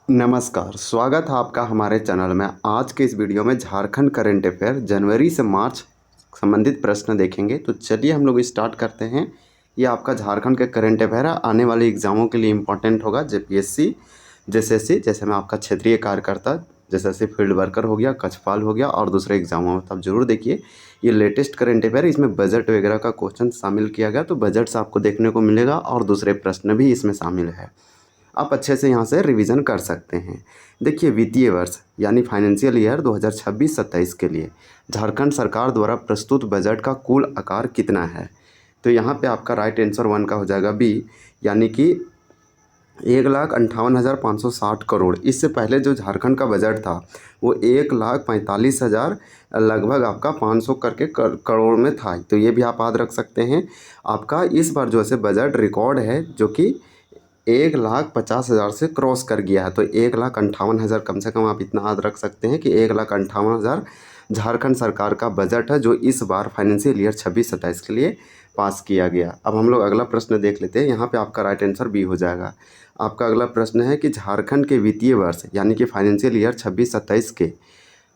नमस्कार, स्वागत है आपका हमारे चैनल में। आज के इस वीडियो में झारखंड करंट अफेयर जनवरी से मार्च संबंधित प्रश्न देखेंगे। तो चलिए हम लोग स्टार्ट करते हैं। ये आपका झारखंड के करंट अफेयर है, आने वाले एग्जामों के लिए इम्पोर्टेंट होगा। जेपीएससी, जेएसएससी, जैसे में आपका क्षेत्रीय कार्यकर्ता, जैसे फील्ड वर्कर हो गया, कक्षपाल हो गया और दूसरे एग्जामों में, तो आप जरूर देखिए। ये लेटेस्ट करंट अफेयर, इसमें बजट वगैरह का क्वेश्चन शामिल किया गया, तो बजट से आपको देखने को मिलेगा और दूसरे प्रश्न भी इसमें शामिल है। आप अच्छे से यहाँ से रिवीजन कर सकते हैं। देखिए, वित्तीय वर्ष यानी फाइनेंशियल ईयर 2026-27 के लिए झारखंड सरकार द्वारा प्रस्तुत बजट का कुल आकार कितना है? तो यहाँ पे आपका राइट आंसर 1 का हो जाएगा बी, यानी कि 1,58,560 करोड़। इससे पहले जो झारखंड का बजट था वो 1,45,000 लगभग आपका 500 करके करोड़ में था। तो ये भी आप याद रख सकते हैं। आपका इस बार जो है बजट रिकॉर्ड है, जो कि 1,50,000 से क्रॉस कर गया है। तो 1,58,000 कम से कम आप इतना याद रख सकते हैं कि 1,58,000 झारखंड सरकार का बजट है, जो इस बार फाइनेंशियल ईयर 26-27 के लिए पास किया गया। अब हम लोग अगला प्रश्न देख लेते हैं। यहाँ पे आपका राइट आंसर बी हो जाएगा। आपका अगला प्रश्न है कि झारखंड के वित्तीय वर्ष यानी कि फाइनेंशियल ईयर 26-27 के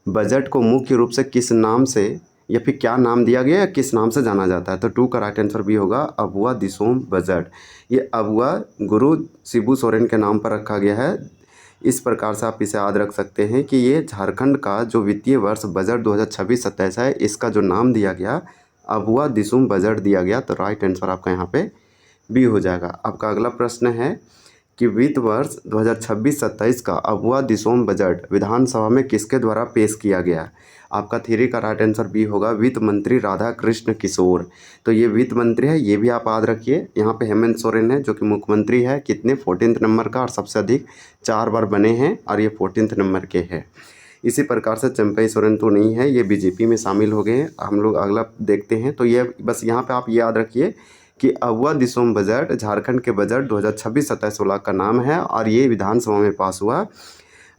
बजट को मुख्य रूप से किस नाम से या फिर क्या नाम दिया गया या किस नाम से जाना जाता है? तो 2 का राइट आंसर भी होगा अबुआ दिसोम बजट। ये अबुआ गुरु शिबू सोरेन के नाम पर रखा गया है। इस प्रकार से आप इसे याद रख सकते हैं कि ये झारखंड का जो वित्तीय वर्ष बजट 2026-27 है, इसका जो नाम दिया गया अबुआ दिसोम बजट दिया गया। तो राइट आंसर आपका यहाँ पे बी हो जाएगा। आपका अगला प्रश्न है कि वित्त वर्ष 2026-27 का अबुआ दिसोम बजट विधानसभा में किसके द्वारा पेश किया गया? आपका 3 का राइट आंसर बी होगा वित्त मंत्री राधा कृष्ण किशोर। तो ये वित्त मंत्री है, ये भी आप याद रखिए। यहाँ पे हेमंत सोरेन है जो कि मुख्यमंत्री है, कितने 14th नंबर का, और सबसे अधिक 4 बार बने हैं और ये 14th नंबर के हैं। इसी प्रकार से चंपई सोरेन तो नहीं है, ये बीजेपी में शामिल हो गए हैं। हम लोग अगला देखते हैं। तो ये बस यहाँ पे आप ये याद रखिए कि अबुआ दिसोम बजट झारखंड के बजट 2026-27 का नाम है और ये विधानसभा में पास हुआ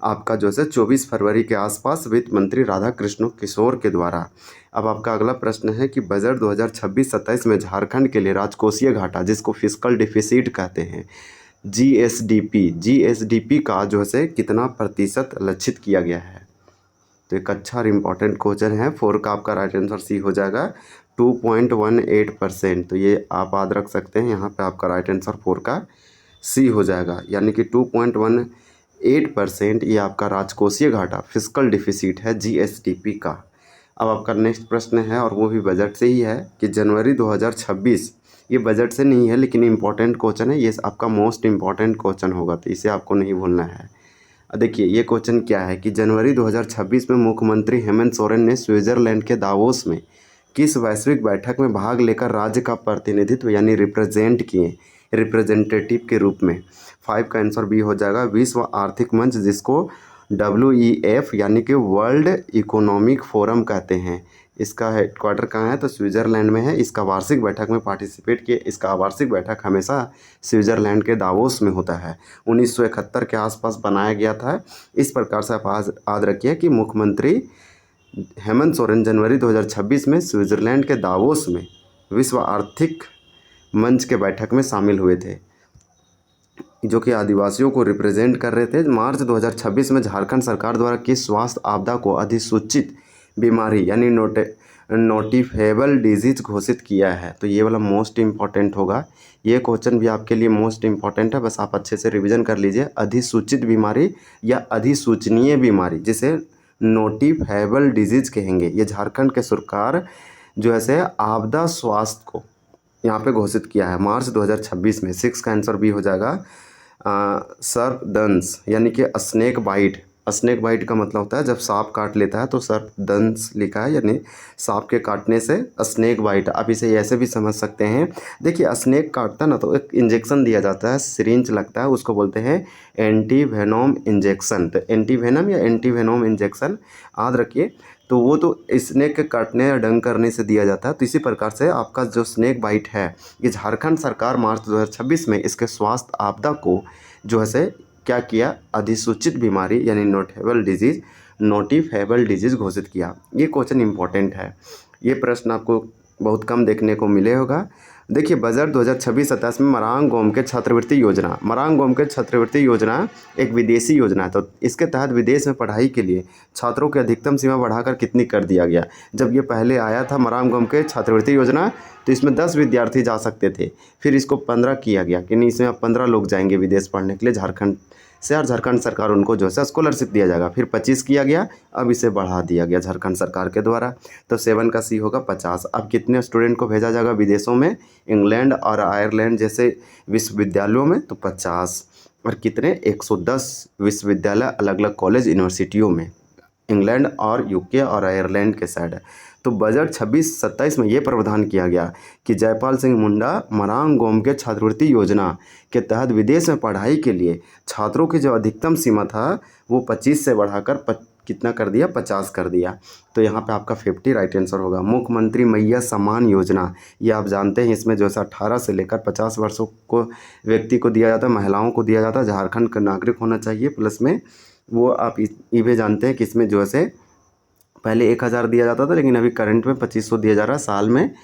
आपका जो है 24 फरवरी के आसपास वित्त मंत्री राधा कृष्ण किशोर के द्वारा। अब आपका अगला प्रश्न है कि बजट 2026-27 में झारखंड के लिए राजकोषीय घाटा, जिसको फिस्कल डिफिसिट कहते हैं, जीएसडीपी का जो है कितना प्रतिशत लक्षित किया गया है? तो एक अच्छा और इम्पॉर्टेंट क्वेश्चन है। 4 का आपका राइट आंसर सी हो जाएगा 2.18%। तो ये आप याद रख सकते हैं। यहाँ पे आपका राइट आंसर 4 का सी हो जाएगा, यानी कि 2.18% ये आपका राजकोषीय घाटा फिस्कल डिफिसिट है जीएसडीपी का। अब आपका नेक्स्ट प्रश्न है और वो भी बजट से ही है कि जनवरी 2026, ये बजट से नहीं है लेकिन इम्पॉर्टेंट क्वेश्चन है, ये आपका मोस्ट इम्पॉर्टेंट क्वेश्चन होगा, तो इसे आपको नहीं भूलना है। देखिए ये क्वेश्चन क्या है कि जनवरी 2026 में मुख्यमंत्री हेमंत सोरेन ने स्विट्जरलैंड के दावोस में किस वैश्विक बैठक में भाग लेकर राज्य का प्रतिनिधित्व यानी रिप्रेजेंट किए, रिप्रेजेंटेटिव के रूप में? 5 का आंसर बी हो जाएगा विश्व आर्थिक मंच, जिसको WEF यानी कि वर्ल्ड इकोनॉमिक फोरम कहते हैं। इसका हेडक्वार्टर कहाँ है? तो स्विट्ज़रलैंड में है। इसका वार्षिक बैठक में पार्टिसिपेट किए। इसका वार्षिक बैठक हमेशा स्विट्ज़रलैंड के दावोस में होता है। 1971 के आसपास बनाया गया था। इस प्रकार से आप याद रखिए कि मुख्यमंत्री हेमंत सोरेन जनवरी 2026 में स्विट्ज़रलैंड के दावोस में विश्व आर्थिक मंच के बैठक में शामिल हुए थे, जो कि आदिवासियों को रिप्रेजेंट कर रहे थे। मार्च 2026 में झारखंड सरकार द्वारा किस स्वास्थ्य आपदा को अधिसूचित बीमारी यानी नोटिफेबल डिजीज घोषित किया है? तो ये वाला मोस्ट इम्पॉर्टेंट होगा। ये क्वेश्चन भी आपके लिए मोस्ट इम्पॉर्टेंट है, बस आप अच्छे से रिवीजन कर लीजिए। अधिसूचित बीमारी या अधिसूचनीय बीमारी, जिसे नोटिफेबल डिजीज कहेंगे, ये झारखंड के सरकार जो है आपदा स्वास्थ्य को यहाँ पे घोषित किया है मार्च 2026 में। 6 का आंसर भी हो जाएगा सर्पदंश यानी कि स्नेक बाइट। स्नेक बाइट का मतलब होता है जब सांप काट लेता है, तो सर्पदंश लिखा है, यानी सांप के काटने से स्नेक बाइट। आप इसे ऐसे भी समझ सकते हैं। देखिए स्नेक काटता ना तो एक इंजेक्शन दिया जाता है, सिरिंज लगता है, उसको बोलते हैं एंटी वेनोम इंजेक्शन। तो एंटी वेनम या एंटी वेनोम इंजेक्शन याद रखिए। तो वो तो स्नेक के काटने या डंक करने से दिया जाता है। तो इसी प्रकार से आपका जो स्नेक बाइट है, ये झारखंड सरकार मार्च 2026 में इसके स्वास्थ्य आपदा को जो है क्या किया, अधिसूचित बीमारी यानी नोटिफेबल डिजीज़ घोषित किया। ये क्वेश्चन इंपॉर्टेंट है। ये प्रश्न आपको बहुत कम देखने को मिले होगा। देखिए बजट 2026-27 में मरांग गोम के छात्रवृत्ति योजना एक विदेशी योजना है। तो इसके तहत विदेश में पढ़ाई के लिए छात्रों की अधिकतम सीमा बढ़ाकर कितनी कर दिया गया। जब ये पहले आया था मरांग गोम के छात्रवृत्ति योजना, तो इसमें 10 विद्यार्थी जा सकते थे, फिर इसको 15 किया गया कि नहीं, इसमें अब 15 लोग जाएंगे विदेश पढ़ने के लिए झारखंड से, और झारखंड सरकार उनको जो है स्कॉलरशिप दिया जाएगा। फिर 25 किया गया, अब इसे बढ़ा दिया गया झारखंड सरकार के द्वारा। तो 7 का सी होगा 50। अब कितने स्टूडेंट को भेजा जाएगा विदेशों में, इंग्लैंड और आयरलैंड जैसे विश्वविद्यालयों में, तो 50। और कितने, 110 विश्वविद्यालय अलग अलग कॉलेज यूनिवर्सिटियों में, इंग्लैंड और यूके और आयरलैंड के साइड। तो बजट 26-27 में ये प्रावधान किया गया कि जयपाल सिंह मुंडा मरांग गोम के छात्रवृत्ति योजना के तहत विदेश में पढ़ाई के लिए छात्रों की जो अधिकतम सीमा था वो 25 से बढ़ाकर कितना कर दिया, 50 कर दिया। तो यहाँ पे आपका 50 राइट आंसर होगा। मुख्यमंत्री मैया सम्मान योजना, ये आप जानते हैं, इसमें जो है 18 से लेकर 50 वर्षों को व्यक्ति को दिया जाता है, महिलाओं को दिया जाता है, झारखंड का नागरिक होना चाहिए प्लस में वो आप ये भी जानते हैं कि इसमें जो है पहले 1000 दिया जाता था, लेकिन अभी करंट में 2500 दिया जा रहा है, साल में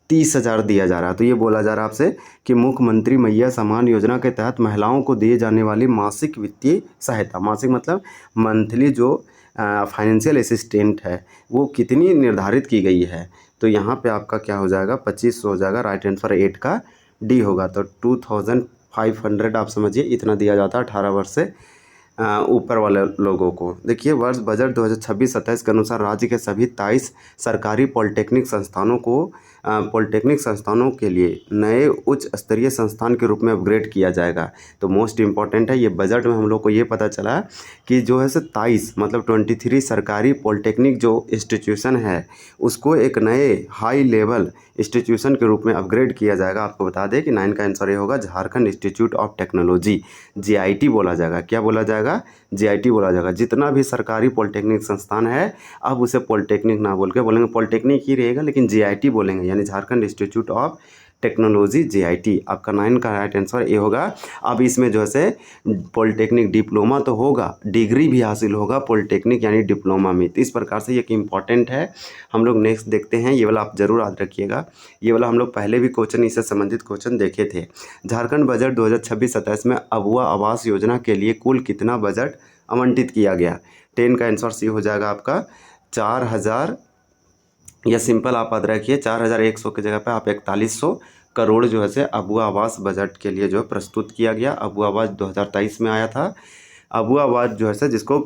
30,000 दिया जा रहा है। तो ये बोला जा रहा है आपसे कि मुख्यमंत्री मैया सम्मान योजना के तहत महिलाओं को दिए जाने वाली मासिक वित्तीय सहायता, मासिक मतलब मंथली जो फाइनेंशियल असिस्टेंट है वो कितनी निर्धारित की गई है। तो यहाँ पे आपका क्या हो जाएगा, 2500 हो जाएगा। राइट आंसर 8 का डी होगा। तो 2500 आप समझिए इतना दिया जाता है 18 वर्ष से ऊपर वाले लोगों को। देखिए वर्ष बजट 2026-27 के अनुसार राज्य के सभी 23 सरकारी पॉलिटेक्निक संस्थानों के लिए नए उच्च स्तरीय संस्थान के रूप में अपग्रेड किया जाएगा। तो मोस्ट इम्पॉर्टेंट है ये बजट में हम लोग को ये पता चला कि जो है 23 मतलब 23 सरकारी पॉलिटेक्निक जो इंस्टीट्यूशन है उसको एक नए हाई लेवल इंस्टीट्यूशन के रूप में अपग्रेड किया जाएगा। आपको बता दें कि 9 का आंसर ये होगा, Jharkhand institute of technology, JIT बोला जाएगा। क्या बोला जाएगा, JIT बोला जाएगा। जितना भी सरकारी पॉलिटेक्निक संस्थान है अब उसे पॉलिटेक्निक ना बोल के बोलेंगे, पॉलिटेक्निक ही रहेगा लेकिन JIT बोलेंगे, यानी Jharkhand institute of technology JIT। आपका 9 का राइट आंसर ये होगा। अब इसमें जो है पॉलिटेक्निक डिप्लोमा तो होगा, डिग्री भी हासिल होगा पॉलिटेक्निक यानी डिप्लोमा में। तो इस प्रकार से ये इम्पॉर्टेंट है। हम लोग नेक्स्ट देखते हैं, ये वाला आप ज़रूर याद रखिएगा। ये वाला हम लोग पहले भी क्वेश्चन इससे संबंधित क्वेश्चन देखे थे। झारखंड बजट 2026-27 में अबुआ आवास योजना के लिए कुल कितना बजट आवंटित किया गया। 10 का आंसर सी हो जाएगा आपका 4000, या सिंपल आप याद रखिए 4100 की जगह पे आप 4100 करोड़ जो है अबुआ आवास बजट के लिए जो है प्रस्तुत किया गया। अबुआ आवास 2023 में आया था। अबुआ आवास जो है जिसको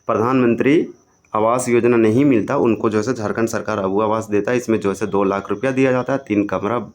प्रधानमंत्री आवास योजना नहीं मिलता उनको जो है झारखंड सरकार अबुआ आवास देता है। इसमें जो है 2 लाख रुपया दिया जाता है, 3 कमरा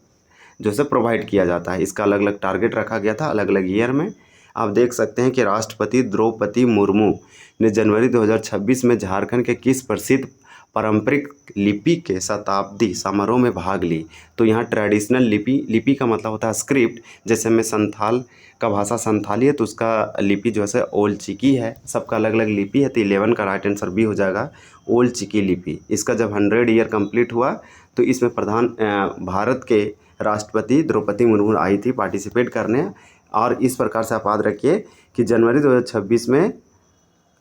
जो है प्रोवाइड किया जाता है। इसका अलग अलग टारगेट रखा गया था अलग अलग ईयर में। आप देख सकते हैं कि राष्ट्रपति द्रौपदी मुर्मू ने जनवरी 2026 में झारखंड के किस प्रसिद्ध पारंपरिक लिपि के शताब्दी समारोह में भाग ली। तो यहाँ ट्रेडिशनल लिपि का मतलब होता है स्क्रिप्ट। जैसे में संथाल का भाषा संथाली है तो उसका लिपि जो है ओल चिकी है, सबका अलग अलग लिपि है। तो 11 का राइट आंसर भी हो जाएगा ओल चिकी लिपि। इसका जब 100 ईयर कंप्लीट हुआ तो इसमें भारत के राष्ट्रपति द्रौपदी मुर्मू आई थी पार्टिसिपेट करने। और इस प्रकार से आप याद रखिए कि जनवरी 2026 में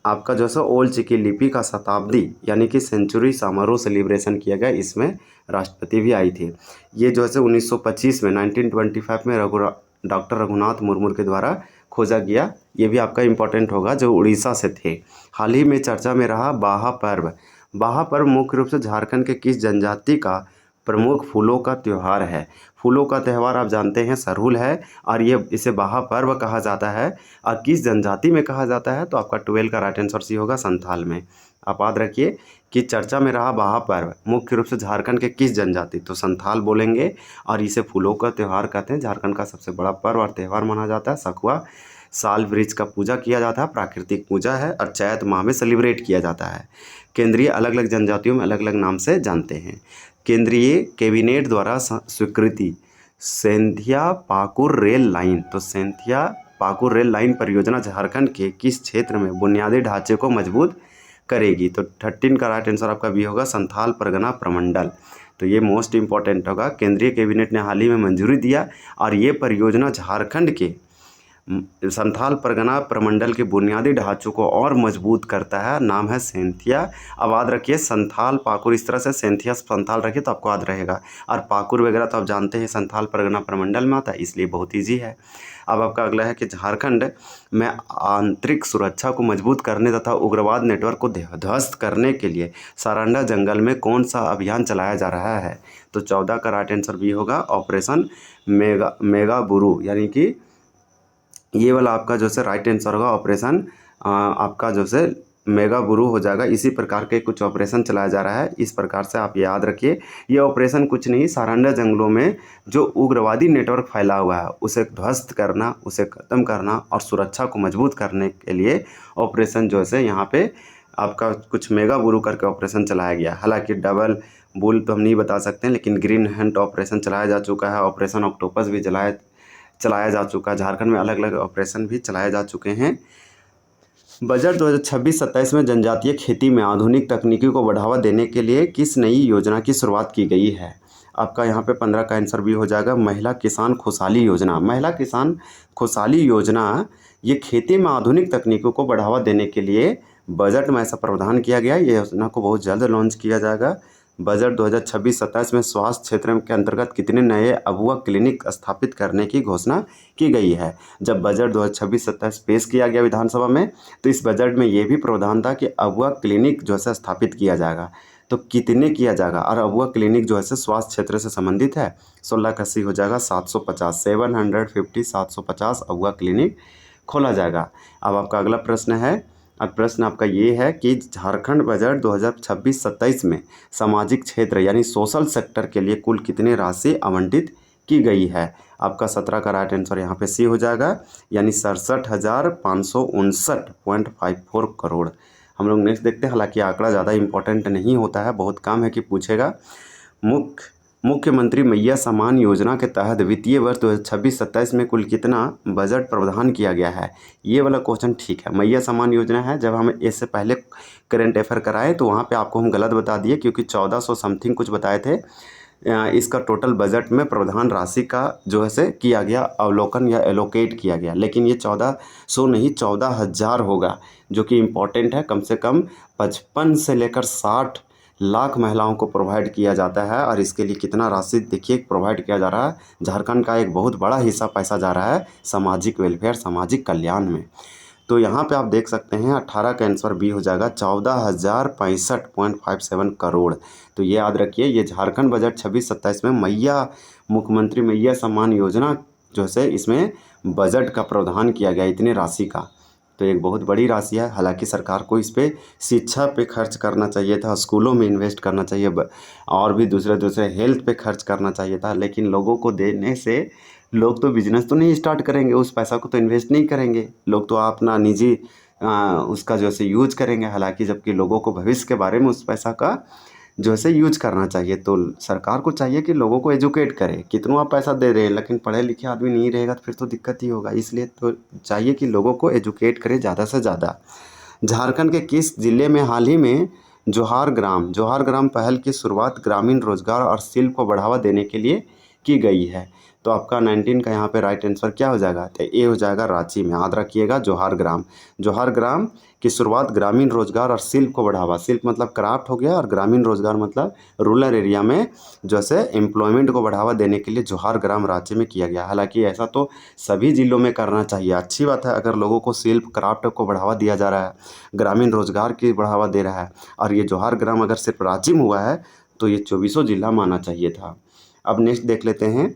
आपका जो है ओल चिकी लिपि का शताब्दी यानी कि सेंचुरी समारोह सेलिब्रेशन किया गया। इसमें राष्ट्रपति भी आई थी। ये जो है 1925 में 1925 में डॉक्टर रघुनाथ मुर्मू के द्वारा खोजा गया। ये भी आपका इम्पोर्टेंट होगा, जो उड़ीसा से थे। हाल ही में चर्चा में रहा बाहा पर्व। बाहा पर्व मुख्य रूप से झारखंड के किस जनजाति का प्रमुख फूलों का त्यौहार है। फूलों का त्यौहार आप जानते हैं सरहुल है, और ये इसे बाहा पर्व कहा जाता है। और किस जनजाति में कहा जाता है, तो आपका 12 का राइट आंसर सी होगा संथाल में। आप याद रखिए कि चर्चा में रहा बाहा पर्व मुख्य रूप से झारखंड के किस जनजाति, तो संथाल बोलेंगे। और इसे फूलों का त्यौहार कहते हैं। झारखंड का सबसे बड़ा पर्व और त्यौहार माना जाता है। सखुआ साल वृक्ष का पूजा किया जाता है, प्राकृतिक पूजा है, और चैत माह में सेलिब्रेट किया जाता है। केंद्रीय अलग अलग जनजातियों में अलग अलग नाम से जानते हैं। केंद्रीय कैबिनेट द्वारा स्वीकृति सेंधिया पाकुर रेल लाइन। तो सेंधिया पाकुर रेल लाइन परियोजना झारखंड के किस क्षेत्र में बुनियादी ढांचे को मजबूत करेगी। तो 13 का राइट आंसर आपका भी होगा संथाल परगना प्रमंडल। तो ये मोस्ट इंपॉर्टेंट होगा। केंद्रीय कैबिनेट ने हाल ही में मंजूरी दिया और ये परियोजना झारखंड के संथाल परगना प्रमंडल के बुनियादी ढांचों को और मजबूत करता है, नाम है सेंथिया। अब याद रखिए संथाल पाकुर, इस तरह से सेंथिया संथाल रखिए तो आपको याद रहेगा। और पाकुर वगैरह तो आप जानते हैं संथाल परगना प्रमंडल में आता है, इसलिए बहुत ईजी है। अब आपका अगला है कि झारखंड में आंतरिक सुरक्षा को मजबूत करने तथा उग्रवाद नेटवर्क को ध्वस्त करने के लिए सारंडा जंगल में कौन सा अभियान चलाया जा रहा है? तो 14 का राइट आंसर बी होगा, ऑपरेशन मेगाबुरु, यानी कि ये वाला आपका जो है राइट आंसर होगा, ऑपरेशन आपका जो है मेगाबुरु हो जाएगा। इसी प्रकार के कुछ ऑपरेशन चलाया जा रहा है, इस प्रकार से आप याद रखिए। ये ऑपरेशन कुछ नहीं, सारंडा जंगलों में जो उग्रवादी नेटवर्क फैला हुआ है उसे ध्वस्त करना, उसे ख़त्म करना और सुरक्षा को मजबूत करने के लिए ऑपरेशन जो है यहाँ पे आपका कुछ मेगाबुरु करके ऑपरेशन चलाया गया। हालांकि डबल बुल तो हम नहीं बता सकते हैं, लेकिन ग्रीन हंट ऑपरेशन चलाया जा चुका है, ऑपरेशन ऑक्टोपस भी चलाया जा चुका है। झारखंड में अलग अलग ऑपरेशन भी चलाए जा चुके हैं। बजट 2026-27 में जनजातीय खेती में आधुनिक तकनीकी को बढ़ावा देने के लिए किस नई योजना की शुरुआत की गई है? आपका यहाँ पे 15 का आंसर भी हो जाएगा, महिला किसान खुशहाली योजना। महिला किसान खुशहाली योजना ये खेती में आधुनिक तकनीकों को बढ़ावा देने के लिए बजट में ऐसा प्रावधान किया गया है। ये योजना को बहुत जल्द लॉन्च किया जाएगा। बजट 2026-27 में स्वास्थ्य क्षेत्र के अंतर्गत कितने नए अबुआ क्लिनिक स्थापित करने की घोषणा की गई है? जब बजट 2026-27 पेश किया गया विधानसभा में, तो इस बजट में ये भी प्रावधान था कि अबुआ क्लिनिक जो है स्थापित किया जाएगा। तो कितने किया जाएगा? और अबुआ क्लिनिक जो है स्वास्थ्य क्षेत्र से संबंधित है, 16 का सी हो जाएगा 750, 750 अबुआ क्लिनिक खोला जाएगा। अब आपका अगला प्रश्न है, और प्रश्न आपका ये है कि झारखंड बजट 2026-27 में सामाजिक क्षेत्र यानी सोशल सेक्टर के लिए कुल कितनी राशि आवंटित की गई है? आपका 17 का राइट आंसर यहाँ पे सी हो जाएगा, यानी 67,559.54 करोड़। हम लोग नेक्स्ट देखते हैं। हालांकि आंकड़ा ज़्यादा इंपॉर्टेंट नहीं होता है, बहुत कम है कि पूछेगा। मुख्यमंत्री मैया सम्मान योजना के तहत वित्तीय वर्ष 2026-27 में कुल कितना बजट प्रावधान किया गया है? ये वाला क्वेश्चन ठीक है, मैया सम्मान योजना है। जब हम इससे पहले करंट अफेयर कराए तो वहाँ पे आपको हम गलत बता दिए, क्योंकि 1400 समथिंग कुछ बताए थे। इसका टोटल बजट में प्रावधान राशि का जो है किया गया अवलोकन या एलोकेट किया गया, लेकिन ये 1400 नहीं 14,000 होगा, जो कि इम्पोर्टेंट है। कम से कम 55 से लेकर 60 लाख महिलाओं को प्रोवाइड किया जाता है, और इसके लिए कितना राशि देखिए प्रोवाइड किया जा रहा है। झारखंड का एक बहुत बड़ा हिस्सा पैसा जा रहा है सामाजिक वेलफेयर, सामाजिक कल्याण में। तो यहाँ पे आप देख सकते हैं 18 का आंसर बी हो जाएगा, 14,065.57 करोड़। तो ये याद रखिए, ये झारखंड बजट 26-27 में मुख्यमंत्री मैया सम्मान योजना जो है इसमें बजट का प्रावधान किया गया इतनी राशि का। तो एक बहुत बड़ी राशि है। हालांकि सरकार को इस पे शिक्षा पे खर्च करना चाहिए था, स्कूलों में इन्वेस्ट करना चाहिए, और भी दूसरे हेल्थ पे खर्च करना चाहिए था, लेकिन लोगों को देने से लोग तो बिजनेस तो नहीं स्टार्ट करेंगे, उस पैसा को तो इन्वेस्ट नहीं करेंगे, लोग तो अपना निजी उसका जो है यूज करेंगे। हालांकि जबकि लोगों को भविष्य के बारे में उस पैसा का जो है यूज करना चाहिए। तो सरकार को चाहिए कि लोगों को एजुकेट करे। कितना आप पैसा दे रहे हैं, लेकिन पढ़े लिखे आदमी नहीं रहेगा तो फिर तो दिक्कत ही होगा। इसलिए तो चाहिए कि लोगों को एजुकेट करे ज़्यादा से ज़्यादा। झारखंड के किस जिले में हाल ही में जोहार ग्राम पहल की शुरुआत ग्रामीण रोजगार और शिल्प को बढ़ावा देने के लिए की गई है? तो आपका 19 का यहाँ पे राइट आंसर क्या हो जाएगा? तो ए हो जाएगा रांची में। याद रखिएगा, जोहार ग्राम की शुरुआत ग्रामीण रोजगार और शिल्प को बढ़ावा, शिल्प मतलब क्राफ्ट हो गया, और ग्रामीण रोजगार मतलब रूरल एरिया में जैसे एम्प्लॉयमेंट को बढ़ावा देने के लिए जोहार ग्राम रांची में किया गया। हालांकि ऐसा तो सभी जिलों में करना चाहिए, अच्छी बात है अगर लोगों को शिल्प क्राफ्ट को बढ़ावा दिया जा रहा है, ग्रामीण रोजगार की बढ़ावा दे रहा है। और ये जोहार ग्राम अगर सिर्फ रांची में हुआ है तो ये 24 जिला माना चाहिए था। अब नेक्स्ट देख लेते हैं।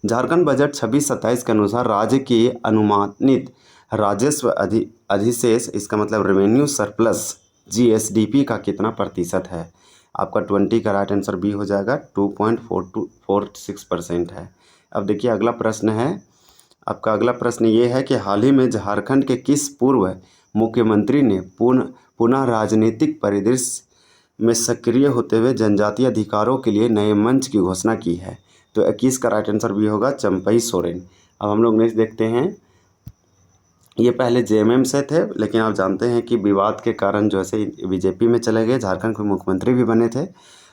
झारखंड बजट 26-27 के अनुसार राज्य की अनुमानित राजस्व अधिशेष, इसका मतलब रेवेन्यू सरप्लस, जीएसडीपी का कितना प्रतिशत है? आपका 20 का राइट आंसर बी हो जाएगा, 2.46% है। अब देखिए अगला प्रश्न है। आपका अगला प्रश्न ये है कि हाल ही में झारखंड के किस पूर्व मुख्यमंत्री ने पुनः राजनीतिक परिदृश्य में सक्रिय होते हुए जनजातीय अधिकारों के लिए नए मंच की घोषणा की है? तो 21 का राइट आंसर भी होगा, चंपई सोरेन। अब हम लोग नेक्स्ट देखते हैं। ये पहले जेएमएम से थे, लेकिन आप जानते हैं कि विवाद के कारण जो है बीजेपी में चले गए, झारखंड के मुख्यमंत्री भी बने थे।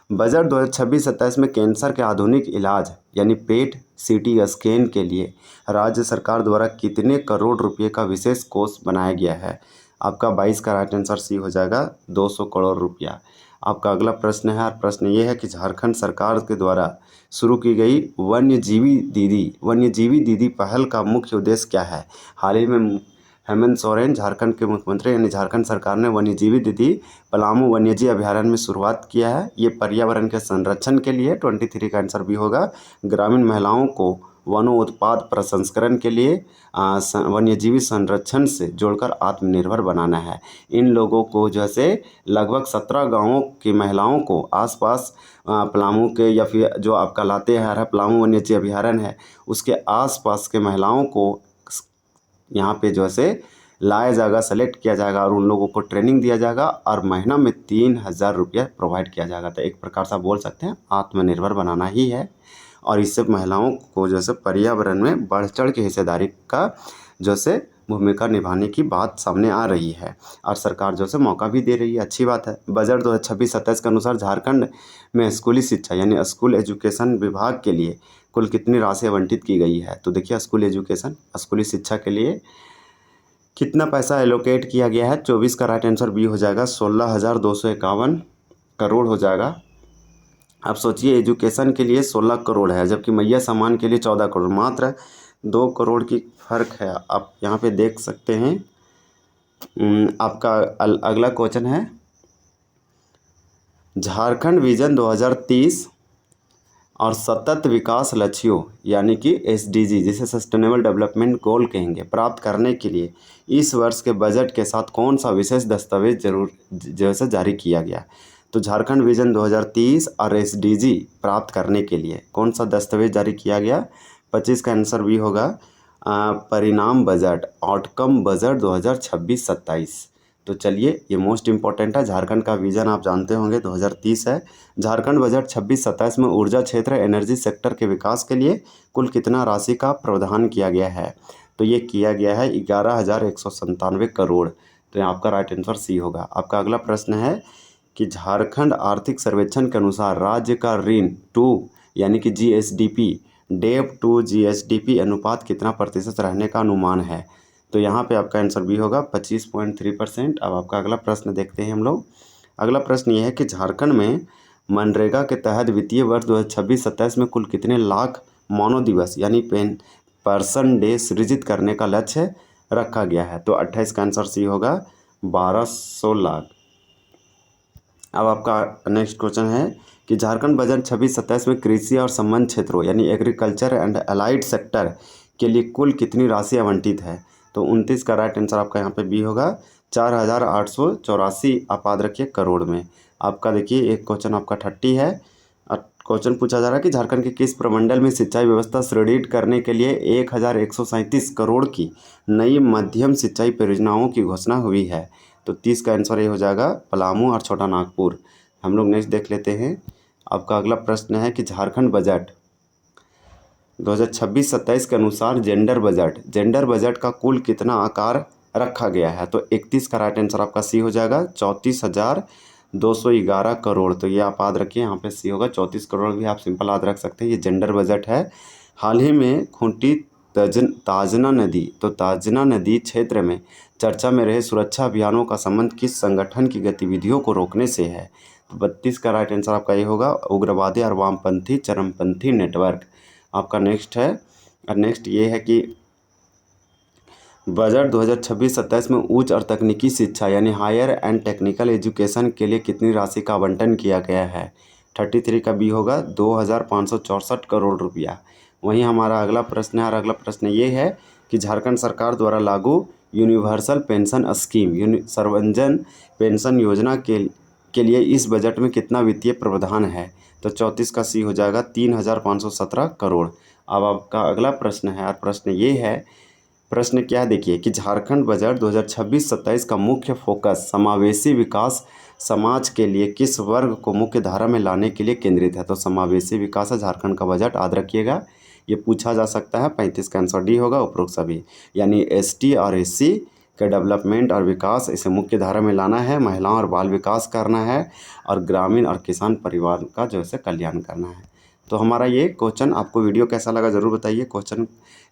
बजट 2026-27 में कैंसर के आधुनिक इलाज यानी पेट सीटी स्कैन के लिए राज्य सरकार द्वारा कितने करोड़ रुपए का विशेष कोष बनाया गया है? आपका 22 का राइट आंसर सी हो जाएगा, 200 करोड़ रुपया। आपका अगला प्रश्न है, और प्रश्न ये है कि झारखंड सरकार के द्वारा शुरू की गई वन्यजीवी दीदी पहल का मुख्य उद्देश्य क्या है? हाल ही में हेमंत सोरेन झारखंड के मुख्यमंत्री यानी झारखंड सरकार ने वन्यजीवी दीदी पलामू वन्यजीव अभयारण्य में शुरुआत किया है। ये पर्यावरण के संरक्षण के लिए 23 का आंसर भी होगा। ग्रामीण महिलाओं को वनों उत्पाद प्रसंस्करण के लिए वन्यजीवी संरक्षण से जोड़कर आत्मनिर्भर बनाना है। इन लोगों को जैसे लगभग 17 गांवों की महिलाओं को आसपास पलामू के या फिर जो आपका लातेहार है पलामू वन्यजीव अभयारण्य है उसके आसपास के महिलाओं को यहाँ पे जो है लाया जाएगा, सेलेक्ट किया जाएगा और उन लोगों को ट्रेनिंग दिया जाएगा और महीना में 3,000 रुपया प्रोवाइड किया जाएगा। तो एक प्रकार से आप बोल सकते हैं आत्मनिर्भर बनाना ही है और इससे महिलाओं को जैसे पर्यावरण में बढ़ चढ़ के हिस्सेदारी का जैसे भूमिका निभाने की बात सामने आ रही है और सरकार जो से मौका भी दे रही है, अच्छी बात है। बजट 2026-27 के अनुसार झारखंड में स्कूली शिक्षा यानी स्कूल एजुकेशन विभाग के लिए कुल कितनी राशि आवंटित की गई है? तो देखिए स्कूल एजुकेशन स्कूली शिक्षा के लिए कितना पैसा एलोकेट किया गया है? 24 का राइट आंसर बी हो जाएगा, 16,251 करोड़ हो जाएगा। आप सोचिए एजुकेशन के लिए 16 करोड़ है जबकि मैया सम्मान के लिए 14 करोड़, मात्र 2 करोड़ की फ़र्क है। आप यहाँ पे देख सकते हैं। आपका अगला क्वेश्चन है झारखंड विजन 2030 और सतत विकास लक्ष्यों यानी कि SDG जिसे सस्टेनेबल डेवलपमेंट गोल कहेंगे प्राप्त करने के लिए इस वर्ष के बजट के साथ कौन सा विशेष दस्तावेज जैसे जारी किया गया? तो झारखंड विजन 2030 और SDG प्राप्त करने के लिए कौन सा दस्तावेज जारी किया गया? 25 का आंसर भी होगा परिणाम बजट आउटकम बजट 2026-27। तो चलिए ये मोस्ट इम्पॉर्टेंट है। झारखंड का विजन आप जानते होंगे 2030 है। झारखंड बजट 26-27 में ऊर्जा क्षेत्र एनर्जी सेक्टर के विकास के लिए कुल कितना राशि का प्रावधान किया गया है? तो ये किया गया है 11,197 करोड़। तो यहाँ आपका राइट आंसर सी होगा। आपका अगला प्रश्न है कि झारखंड आर्थिक सर्वेक्षण के अनुसार राज्य का ऋण टू यानी कि GSDP डेब्ट टू GSDP अनुपात कितना प्रतिशत रहने का अनुमान है? तो यहाँ पे आपका आंसर भी होगा 25.3%। अब आपका अगला प्रश्न देखते हैं हम लोग। अगला प्रश्न ये है कि झारखंड में मनरेगा के तहत वित्तीय वर्ष 2026-27 में कुल कितने लाख मानव दिवस यानी पर्सन डे सृजित करने का लक्ष्य रखा गया है? तो 28 का आंसर सी होगा, 1200 लाख। अब आपका नेक्स्ट क्वेश्चन है कि झारखंड बजट 26-27 में कृषि और संबंध क्षेत्रों यानी एग्रीकल्चर एंड अलाइड सेक्टर के लिए कुल कितनी राशि आवंटित है? तो 29 का राइट आंसर आपका यहाँ पे बी होगा, 4,884 आप याद रखिए करोड़ में। आपका देखिए एक क्वेश्चन आपका 30 है। क्वेश्चन पूछा जा रहा है कि झारखंड के किस प्रमंडल में सिंचाई व्यवस्था सुदृढ़ करने के लिए 1,137 करोड़ की नई मध्यम सिंचाई परियोजनाओं की घोषणा हुई है? तो 30 का आंसर ये हो जाएगा, पलामू और छोटा नागपुर। हम लोग नेक्स्ट देख लेते हैं। आपका अगला प्रश्न है कि झारखंड बजट 2026-27 के अनुसार जेंडर बजट का कुल कितना आकार रखा गया है? तो 31 का राइट आंसर आपका सी हो जाएगा, 34,211 करोड़। तो ये आप याद रखिए, यहाँ पे सी होगा 34 करोड़ भी आप सिंपल याद रख सकते हैं। ये जेंडर बजट है। हाल ही में खूंटी ताजना नदी क्षेत्र में चर्चा में रहे सुरक्षा अभियानों का संबंध किस संगठन की गतिविधियों को रोकने से है? तो 32 का राइट आंसर आपका ये होगा, उग्रवादी और वामपंथी चरमपंथी नेटवर्क। आपका नेक्स्ट है और नेक्स्ट ये है कि बजट 2026-27 में उच्च और तकनीकी शिक्षा यानी हायर एंड टेक्निकल एजुकेशन के लिए कितनी राशि का आवंटन किया गया है? 33 का बी होगा, 2,564 करोड़ रुपया। वहीं हमारा अगला प्रश्न है और अगला प्रश्न ये है कि झारखंड सरकार द्वारा लागू यूनिवर्सल पेंशन स्कीम सर्वजन पेंशन योजना के लिए इस बजट में कितना वित्तीय प्रावधान है? तो 34 का सी हो जाएगा, 3,517 करोड़। अब आपका अगला प्रश्न है और प्रश्न ये है, प्रश्न क्या है देखिए कि झारखंड बजट 2026-27 का मुख्य फोकस समावेशी विकास समाज के लिए किस वर्ग को मुख्य धारा में लाने के लिए केंद्रित है? तो समावेशी विकास है झारखंड का बजट, याद रखिएगा। ये पूछा जा सकता है। 35 का आंसर डी होगा, उपरोक्त सभी यानी ST और SC के डेवलपमेंट और विकास इसे मुख्य धारा में लाना है, महिलाओं और बाल विकास करना है और ग्रामीण और किसान परिवार का जो है कल्याण करना है। तो हमारा ये क्वेश्चन, आपको वीडियो कैसा लगा ज़रूर बताइए, क्वेश्चन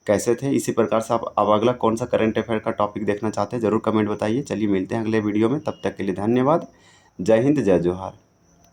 कैसे थे। इसी प्रकार से आप अब अगला कौन सा करंट अफेयर का टॉपिक देखना चाहते हैं ज़रूर कमेंट बताइए। चलिए मिलते हैं अगले वीडियो में, तब तक के लिए धन्यवाद। जय हिंद, जय जोहार।